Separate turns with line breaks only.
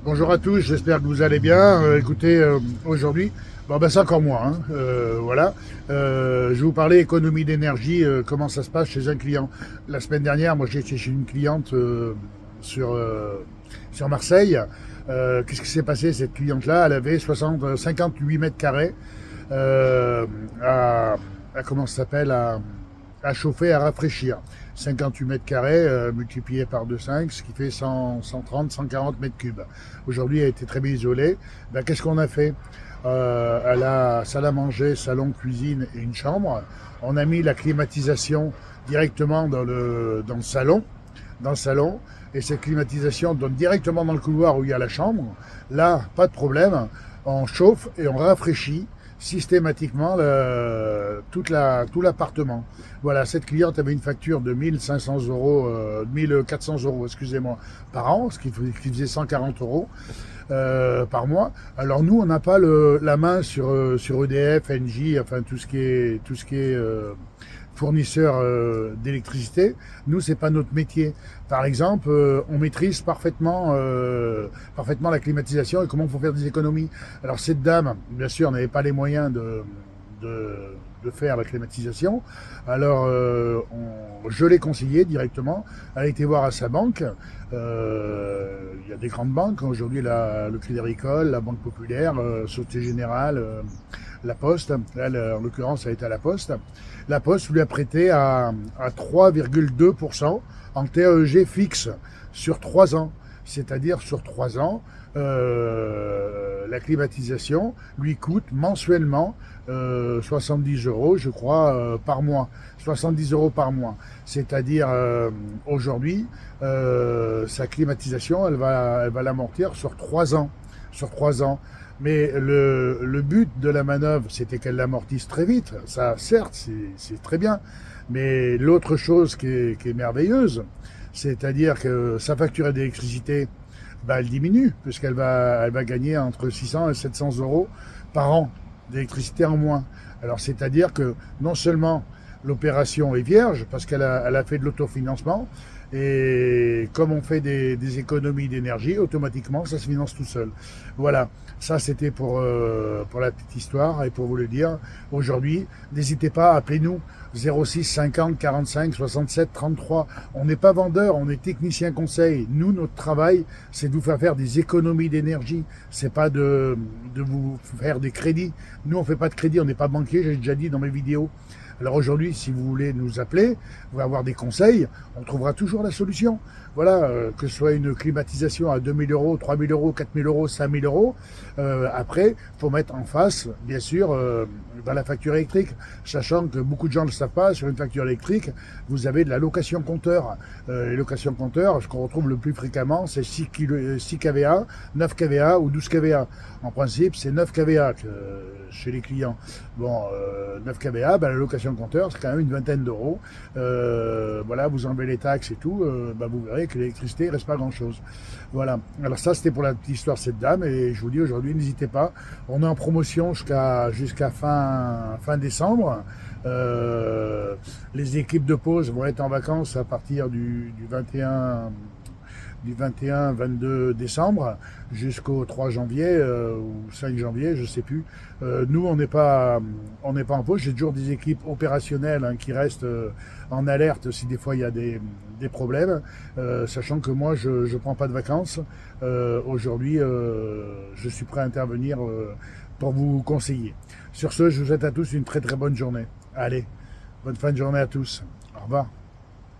Bonjour à tous, j'espère que vous allez bien. Écoutez, aujourd'hui, c'est encore moi, hein, voilà. Je vais vous parler économie d'énergie, comment ça se passe chez un client. La semaine dernière, moi j'étais chez une cliente sur, euh, sur Marseille. Qu'est-ce qui s'est passé? Cette cliente-là, elle avait 58 mètres carrés euh, à, comment ça s'appelle, à chauffer, à rafraîchir. 58 mètres carrés multiplié par 2,5, ce qui fait 100, 130, 140 mètres cubes. Aujourd'hui, elle était très bien isolée. Ben, qu'est-ce qu'on a fait? Elle a salle à manger, salon, cuisine et une chambre. On a mis la climatisation directement dans le salon. Dans le salon. Et cette climatisation donne directement dans le couloir où il y a la chambre. Là, pas de problème. On chauffe et on rafraîchit systématiquement tout l'appartement. Voilà, cette cliente avait une facture de 1500 euros, 1400 euros, excusez-moi, par an, ce qui faisait 140 euros par mois. Alors nous, on n'a pas la main sur EDF, Engie, enfin tout ce qui est fournisseur d'électricité. Nous, c'est pas notre métier. Par exemple, on maîtrise parfaitement la climatisation et comment il faut faire des économies. Alors cette dame, bien sûr, n'avait pas les moyens de, de faire la climatisation. Alors, je l'ai conseillé directement. Elle a été voir à sa banque. Il y a des grandes banques. Aujourd'hui, le Crédit Agricole, la Banque Populaire, Société Générale, la Poste. Elle, en l'occurrence, ça a été à la Poste. La Poste lui a prêté à 3,2% en TAEG fixe sur 3 ans. C'est-à-dire sur 3 ans, la climatisation lui coûte mensuellement 70 euros, je crois, par mois. 70 euros par mois. C'est-à-dire, aujourd'hui, sa climatisation, elle va l'amortir sur 3 ans. Sur 3 ans. Mais le but de la manœuvre, c'était qu'elle l'amortisse très vite. Ça, certes, c'est très bien. Mais l'autre chose qui est merveilleuse, c'est-à-dire que sa facture d'électricité, bah, elle diminue, elle va gagner entre 600 et 700 euros par an d'électricité en moins. Alors, c'est-à-dire que non seulement l'opération est vierge, parce elle a fait de l'autofinancement, et comme on fait des économies d'énergie, automatiquement, ça se finance tout seul. Voilà, ça c'était pour la petite histoire et pour vous le dire. Aujourd'hui, n'hésitez pas, appelez-nous 06 50 45 67 33. On n'est pas vendeur, on est technicien conseil. Nous, notre travail, c'est de vous faire des économies d'énergie. C'est pas de vous faire des crédits. Nous, on fait pas de crédit, on n'est pas banquier, j'ai déjà dit dans mes vidéos. Alors aujourd'hui, si vous voulez nous appeler, vous voulez avoir des conseils, on trouvera toujours la solution. Voilà, que ce soit une climatisation à 2000 euros, 3000 euros, 4000 euros, 5000 euros. Après, il faut mettre en face, bien sûr, la facture électrique. Sachant que beaucoup de gens ne le savent pas, sur une facture électrique, vous avez de la location compteur. Les locations compteurs, ce qu'on retrouve le plus fréquemment, c'est 6 kVA, 9 kVA ou 12 kVA. En principe, c'est 9 kVA chez les clients. Bon, 9 kVA, la location compteur, c'est quand même une vingtaine d'euros. Voilà, vous enlevez les taxes et tout, vous verrez que l'électricité, il ne reste pas grand-chose. Voilà. Alors ça, c'était pour la petite histoire de cette dame. Et je vous dis aujourd'hui, n'hésitez pas. On est en promotion jusqu'à fin décembre. Les équipes de pause vont être en vacances à partir du 21-22 décembre jusqu'au 3 janvier ou 5 janvier, je sais plus. Nous, on n'est pas en pause. J'ai toujours des équipes opérationnelles qui restent en alerte si des fois il y a des problèmes, sachant que moi, je ne prends pas de vacances. Aujourd'hui, je suis prêt à intervenir pour vous conseiller. Sur ce, je vous souhaite à tous une très très bonne journée. Allez, bonne fin de journée à tous. Au revoir.